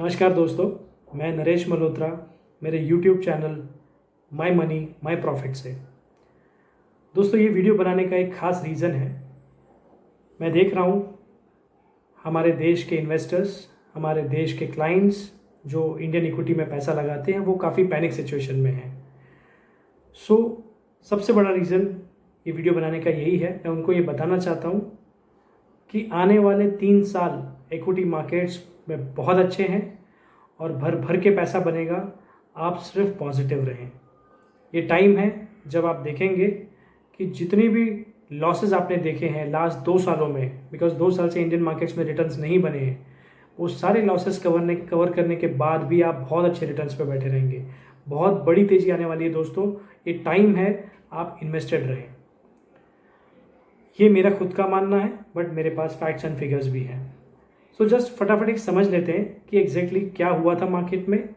नमस्कार दोस्तों, मैं नरेश मल्होत्रा मेरे YouTube channel my money my profit से। दोस्तों, ये वीडियो बनाने का एक ख़ास रीज़न है। मैं देख रहा हूँ हमारे देश के इन्वेस्टर्स, हमारे देश के क्लाइंट्स जो इंडियन इक्विटी में पैसा लगाते हैं वो काफ़ी पैनिक सिचुएशन में हैं। सबसे बड़ा रीज़न ये वीडियो बनाने का यही है। मैं उनको ये बताना चाहता हूँ कि आने वाले 3 साल इक्विटी मार्केट्स में बहुत अच्छे हैं और भर भर के पैसा बनेगा। आप सिर्फ पॉजिटिव रहें। ये टाइम है जब आप देखेंगे कि जितनी भी लॉसेस आपने देखे हैं लास्ट 2 सालों में, बिकॉज 2 साल से इंडियन मार्केट्स में रिटर्न्स नहीं बने हैं, वो सारे लॉसेस कवर करने के बाद भी आप बहुत अच्छे रिटर्न्स पे बैठे रहेंगे। बहुत बड़ी तेज़ी आने वाली है दोस्तों। ये टाइम है, आप इन्वेस्टेड रहें। ये मेरा खुद का मानना है, बट मेरे पास फैक्ट्स एंड फिगर्स भी हैं। जस्ट फटाफट एक समझ लेते हैं कि एग्जैक्टली क्या हुआ था मार्केट में,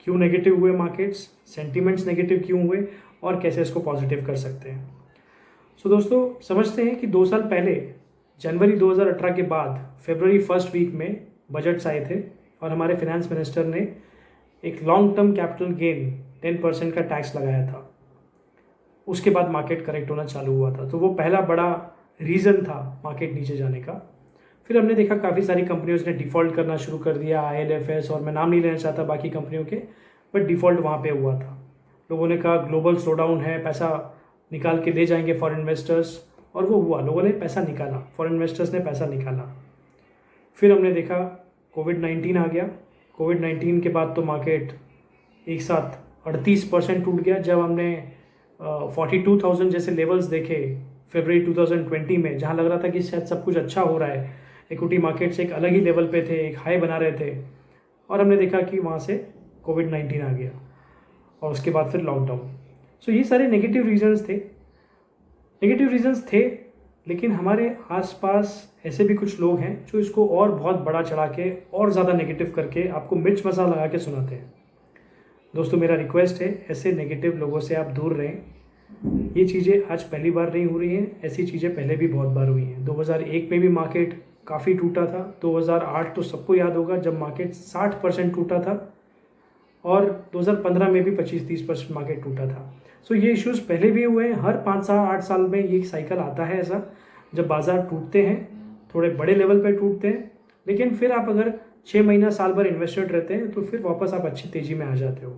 क्यों नेगेटिव हुए मार्केट्स, सेंटीमेंट्स नेगेटिव क्यों हुए और कैसे इसको पॉजिटिव कर सकते हैं। दोस्तों, समझते हैं कि 2 साल पहले जनवरी 2018 के बाद फरवरी फर्स्ट वीक में बजट्स आए थे और हमारे फाइनेंस मिनिस्टर ने एक लॉन्ग टर्म कैपिटल गेन 10% का टैक्स लगाया था। उसके बाद मार्केट करेक्ट होना चालू हुआ था, तो वो पहला बड़ा रीज़न था मार्केट नीचे जाने का। फिर हमने देखा काफ़ी सारी कंपनियों ने डिफ़ॉल्ट करना शुरू कर दिया, IL&FS, और मैं नाम नहीं लेना चाहता बाकी कंपनियों के, बट डिफ़ॉल्ट वहाँ पे हुआ था। लोगों ने कहा ग्लोबल स्लो डाउन है, पैसा निकाल के ले जाएंगे फॉरेन इन्वेस्टर्स, और वो हुआ। लोगों ने पैसा निकाला, फॉरेन इन्वेस्टर्स ने पैसा निकाला। फिर हमने देखा कोविड-19 आ गया। कोविड-19 के बाद तो मार्केट एक साथ 38% टूट गया। जब हमने 42,000 जैसे लेवल्स देखे फरवरी 2020 में, जहाँ लग रहा था कि शायद सब कुछ अच्छा हो रहा है, इक्विटी मार्केट्स एक अलग ही लेवल पे थे, एक हाई बना रहे थे, और हमने देखा कि वहाँ से कोविड-19 आ गया और उसके बाद फिर लॉकडाउन। ये सारे नेगेटिव रीजंस थे, लेकिन हमारे आसपास ऐसे भी कुछ लोग हैं जो इसको और बहुत बड़ा चढ़ा के और ज़्यादा नेगेटिव करके आपको मिर्च मसाला लगा के सुनाते हैं। दोस्तों, मेरा रिक्वेस्ट है, ऐसे नेगेटिव लोगों से आप दूर रहें। ये चीज़ें आज पहली बार नहीं हो रही हैं, ऐसी चीज़ें पहले भी बहुत बार हुई हैं। 2001 में भी मार्केट काफ़ी टूटा था। 2008 तो सबको याद होगा जब मार्केट 60% टूटा था, और 2015 में भी 25-30% मार्केट टूटा था। ये इश्यूज़ पहले भी हुए हैं। हर 5-8 साल में ये साइकिल आता है ऐसा, जब बाज़ार टूटते हैं, थोड़े बड़े लेवल पर टूटते हैं, लेकिन फिर आप अगर 6 महीना साल भर इन्वेस्टेड रहते हैं तो फिर वापस आप अच्छी तेज़ी में आ जाते हो।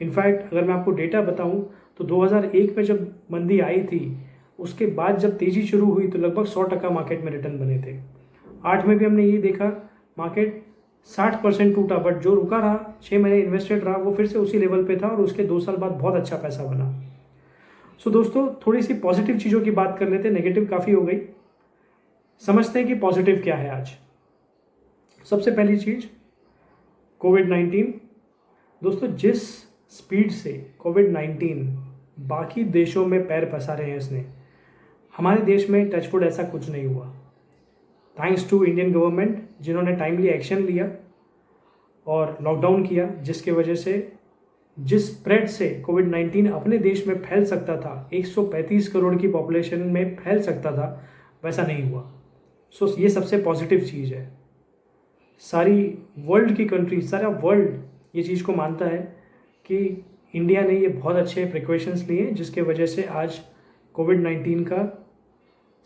इनफैक्ट अगर मैं आपको डेटा बताऊं तो 2001 में जब मंदी आई थी, उसके बाद जब तेज़ी शुरू हुई तो लगभग 100% मार्केट में रिटर्न बने थे। 8 में भी हमने ये देखा, मार्केट 60% टूटा, बट जो रुका रहा, 6 महीने इन्वेस्टेड रहा, वो फिर से उसी लेवल पे था और उसके 2 साल बाद बहुत अच्छा पैसा बना। दोस्तों, थोड़ी सी पॉजिटिव चीज़ों की बात कर लेते हैं। नेगेटिव काफ़ी हो गई, समझते हैं कि पॉजिटिव क्या है आज। सबसे पहली चीज़, कोविड-19। दोस्तों, जिस स्पीड से कोविड-19 बाकी देशों में पैर पसारे हैं इसने, हमारे देश में टचवुड ऐसा कुछ नहीं हुआ। थैंक्स टू इंडियन गवर्नमेंट, जिन्होंने टाइमली एक्शन लिया और लॉकडाउन किया, जिसके वजह से जिस स्प्रेड से कोविड-19 अपने देश में फैल सकता था, 135 करोड़ की पॉपुलेशन में फैल सकता था, वैसा नहीं हुआ। ये सबसे पॉजिटिव चीज़ है। सारी वर्ल्ड की कंट्री, सारा वर्ल्ड ये चीज़ को मानता है कि इंडिया ने ये बहुत अच्छे प्रिकॉशंस लिए, जिसके वजह से आज कोविड-19 का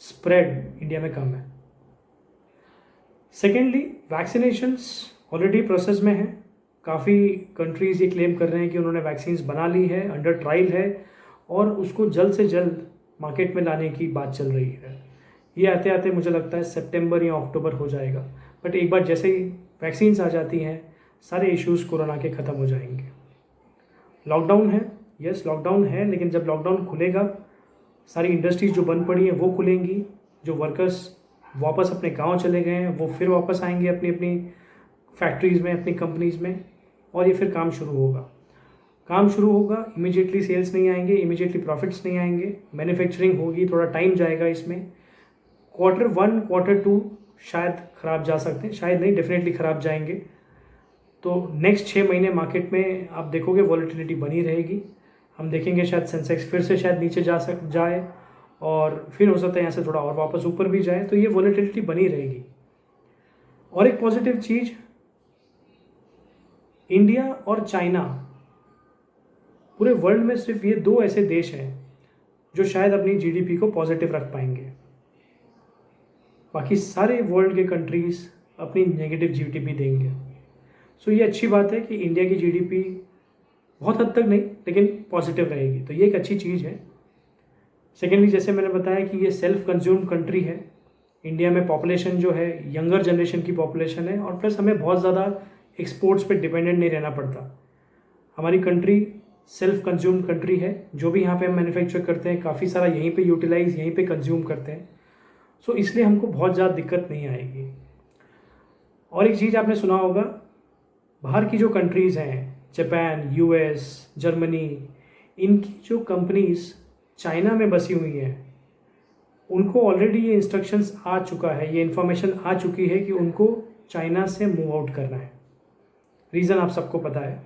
स्प्रेड इंडिया में कम है। सेकेंडली, वैक्सीनेशंस ऑलरेडी प्रोसेस में है। काफ़ी कंट्रीज़ ये क्लेम कर रहे हैं कि उन्होंने वैक्सीन्स बना ली है, अंडर ट्रायल है, और उसको जल्द से जल्द मार्केट में लाने की बात चल रही है। ये आते आते मुझे लगता है सितंबर या अक्टूबर हो जाएगा, बट एक बार जैसे ही वैक्सीन्स आ जाती हैं, सारे इश्यूज़ कोरोना के ख़त्म हो जाएंगे। लॉकडाउन है, यस लॉकडाउन है, लेकिन जब लॉकडाउन खुलेगा, सारी इंडस्ट्रीज जो बंद पड़ी हैं वो खुलेंगी। जो वर्कर्स वापस अपने गांव चले गए हैं वो फिर वापस आएंगे अपनी अपनी फैक्ट्रीज़ में, अपनी कंपनीज़ में, और ये फिर काम शुरू होगा। इमीडिएटली सेल्स नहीं आएंगे, इमीडिएटली प्रॉफिट्स नहीं आएंगे, मैन्युफैक्चरिंग होगी, थोड़ा टाइम जाएगा इसमें। Q1, Q2 शायद ख़राब जा सकते हैं, शायद नहीं, डेफिनेटली ख़राब जाएंगे। तो नेक्स्ट 6 महीने मार्केट में आप देखोगे वॉलेटिलिटी बनी रहेगी। हम देखेंगे शायद सेंसेक्स फिर से शायद नीचे जाए, और फिर हो सकता है यहाँ से थोड़ा और वापस ऊपर भी जाए, तो ये वॉलेटिलिटी बनी रहेगी। और एक पॉजिटिव चीज़, इंडिया और चाइना, पूरे वर्ल्ड में सिर्फ ये दो ऐसे देश हैं जो शायद अपनी जीडीपी को पॉजिटिव रख पाएंगे। बाकी सारे वर्ल्ड के कंट्रीज अपनी नेगेटिव जीडीपी देंगे। सो ये अच्छी बात है कि इंडिया की जीडीपी बहुत हद तक नहीं लेकिन पॉजिटिव रहेगी, तो ये एक अच्छी चीज़ है। सेकेंडली, जैसे मैंने बताया कि ये सेल्फ कंज्यूम्ड कंट्री है। इंडिया में पॉपुलेशन जो है यंगर जनरेशन की पॉपुलेशन है, और प्लस हमें बहुत ज़्यादा एक्सपोर्ट्स पे डिपेंडेंट नहीं रहना पड़ता। हमारी कंट्री सेल्फ कंज्यूम्ड कंट्री है। जो भी यहाँ पे हम मैन्युफैक्चर करते हैं काफ़ी सारा यहीं पे यूटिलाइज, यहीं पे कंज्यूम करते हैं। सो इसलिए हमको बहुत ज़्यादा दिक्कत नहीं आएगी। और एक चीज़ आपने सुना होगा, बाहर की जो कंट्रीज़ हैं, जापान, यूएस, जर्मनी, इनकी जो कंपनीज चाइना में बसी हुई हैं, उनको ऑलरेडी ये इंस्ट्रक्शंस आ चुका है, ये इन्फॉर्मेशन आ चुकी है कि उनको चाइना से मूव आउट करना है। रीज़न आप सबको पता है।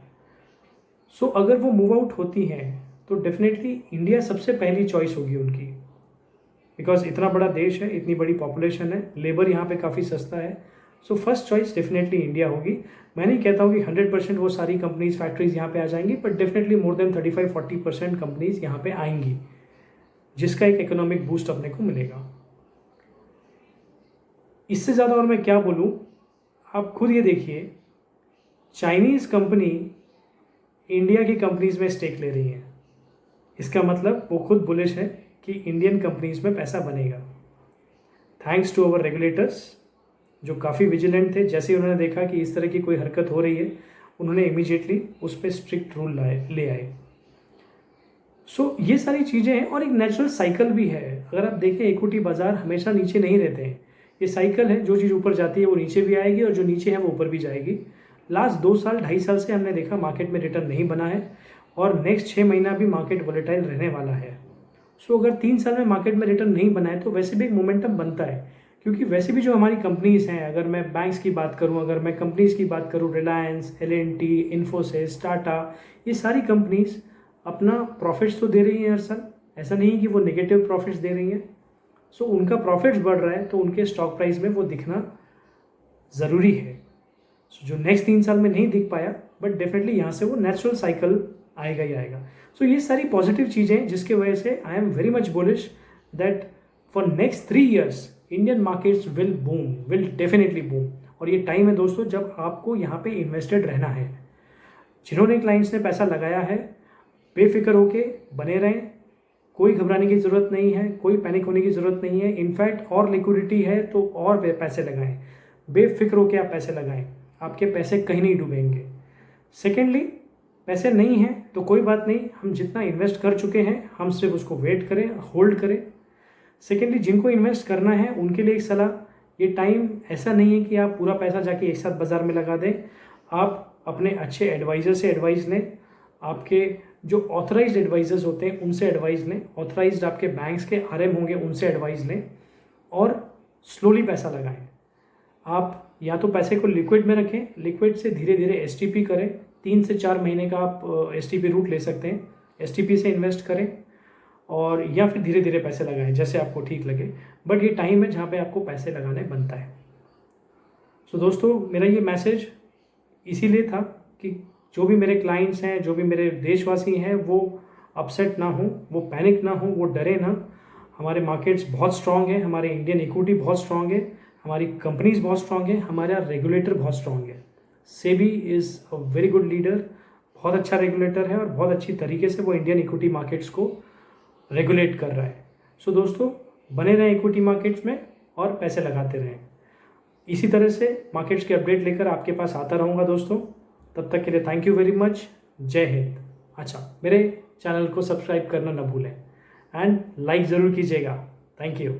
सो अगर वो मूव आउट होती हैं तो डेफिनेटली इंडिया सबसे पहली चॉइस होगी उनकी, बिकॉज इतना बड़ा देश है, इतनी बड़ी पॉपुलेशन है, लेबर यहाँ पे काफ़ी सस्ता है। So first choice definitely India होगी। मैं नहीं कहता हूँ कि 100% वो सारी कंपनीज फैक्ट्रीज यहाँ पे आ जाएंगी, but definitely more than 35-40% companies यहाँ पे आएंगी, जिसका एक इकोनॉमिक बूस्ट अपने को मिलेगा। इससे ज़्यादा और मैं क्या बोलूँ, आप खुद ये देखिए, चाइनीज़ कंपनी इंडिया की कंपनीज में स्टेक ले रही हैं। इसका मतलब वो खुद बुलिश है कि इंडियन कंपनीज में पैसा बनेगा, थैंक्स टू अवर रेगुलेटर्स जो काफ़ी विजिलेंट थे। जैसे ही उन्होंने देखा कि इस तरह की कोई हरकत हो रही है, उन्होंने इमीडिएटली उस पर स्ट्रिक्ट रूल ले आए। सो ये सारी चीज़ें हैं, और एक नेचुरल साइकिल भी है। अगर आप देखें, इक्विटी बाजार हमेशा नीचे नहीं रहते हैं, ये साइकिल है। जो चीज़ ऊपर जाती है वो नीचे भी आएगी, और जो नीचे है वो ऊपर भी जाएगी। लास्ट 2 साल 2.5 साल से हमने देखा मार्केट में रिटर्न नहीं बना है, और नेक्स्ट 6 महीना भी मार्केट वोलेटाइल रहने वाला है। सो अगर 3 साल में मार्केट में रिटर्न नहीं बना है तो वैसे भी एक मोमेंटम बनता है, क्योंकि वैसे भी जो हमारी कंपनीज़ हैं, अगर मैं बैंक्स की बात करूं, अगर मैं कंपनीज़ की बात करूं, रिलायंस, L&T, इन्फोसिस, टाटा, ये सारी कंपनीज़ अपना प्रॉफिट्स तो दे रही हैं हर साल। ऐसा नहीं कि वो नेगेटिव प्रॉफिट्स दे रही हैं। सो उनका प्रॉफिट्स बढ़ रहा है तो उनके स्टॉक प्राइस में वो दिखना ज़रूरी है। सो जो नेक्स्ट 3 साल में नहीं दिख पाया, बट डेफिनेटली यहाँ से वो नेचुरल साइकिल आएगा ही आएगा। सो ये सारी पॉजिटिव चीज़ें जिसके वजह से I am very much bullish that for next 3 years Indian markets will boom, will definitely boom. और ये टाइम है दोस्तों जब आपको यहाँ पे इन्वेस्टेड रहना है। जिन्होंने क्लाइंट्स ने पैसा लगाया है, बेफिक्र होके बने रहें, कोई घबराने की ज़रूरत नहीं है, कोई पैनिक होने की ज़रूरत नहीं है। इनफैक्ट और लिक्विडिटी है तो और पैसे लगाएं, बेफिक्र होके आप पैसे लगाएं, आपके पैसे कहीं नहीं डूबेंगे। सेकेंडली, पैसे नहीं हैं तो कोई बात नहीं, हम जितना इन्वेस्ट कर चुके हैं हम सिर्फ उसको वेट करें, होल्ड करें। सेकेंडली, जिनको इन्वेस्ट करना है उनके लिए एक सलाह, ये टाइम ऐसा नहीं है कि आप पूरा पैसा जाके एक साथ बाज़ार में लगा दें। आप अपने अच्छे एडवाइज़र से एडवाइस लें, आपके जो ऑथराइज्ड एडवाइज़र्स होते हैं उनसे एडवाइस लें, ऑथराइज्ड आपके बैंक्स के RM होंगे उनसे एडवाइस लें, और स्लोली पैसा लगाएं। आप या तो पैसे को लिक्विड में रखें, लिक्विड से धीरे धीरे STP करें। 3 से 4 महीने का आप STP रूट ले सकते हैं, STP से इन्वेस्ट करें, और या फिर धीरे धीरे पैसे लगाएं जैसे आपको ठीक लगे। बट ये टाइम है जहाँ पे आपको पैसे लगाने बनता है। सो दोस्तों, मेरा ये मैसेज इसीलिए था कि जो भी मेरे क्लाइंट्स हैं, जो भी मेरे देशवासी हैं, वो अपसेट ना हों, वो पैनिक ना हों, वो डरे ना। हमारे मार्केट्स बहुत स्ट्रांग है, हमारे इंडियन इक्विटी बहुत स्ट्रांग है, हमारी कंपनीज बहुत स्ट्रांग है, हमारा रेगुलेटर बहुत स्ट्रांग है। SEBI is a very good leader, बहुत अच्छा रेगुलेटर है, और बहुत अच्छी तरीके से वो इंडियन इक्विटी मार्केट्स को रेगुलेट कर रहा है। सो दोस्तों, बने रहें इक्विटी मार्केट्स में और पैसे लगाते रहें। इसी तरह से मार्केट्स के अपडेट लेकर आपके पास आता रहूँगा दोस्तों। तब तक के लिए थैंक यू वेरी मच। जय हिंद। अच्छा, मेरे चैनल को सब्सक्राइब करना ना भूलें, एंड लाइक ज़रूर कीजिएगा। Thank you.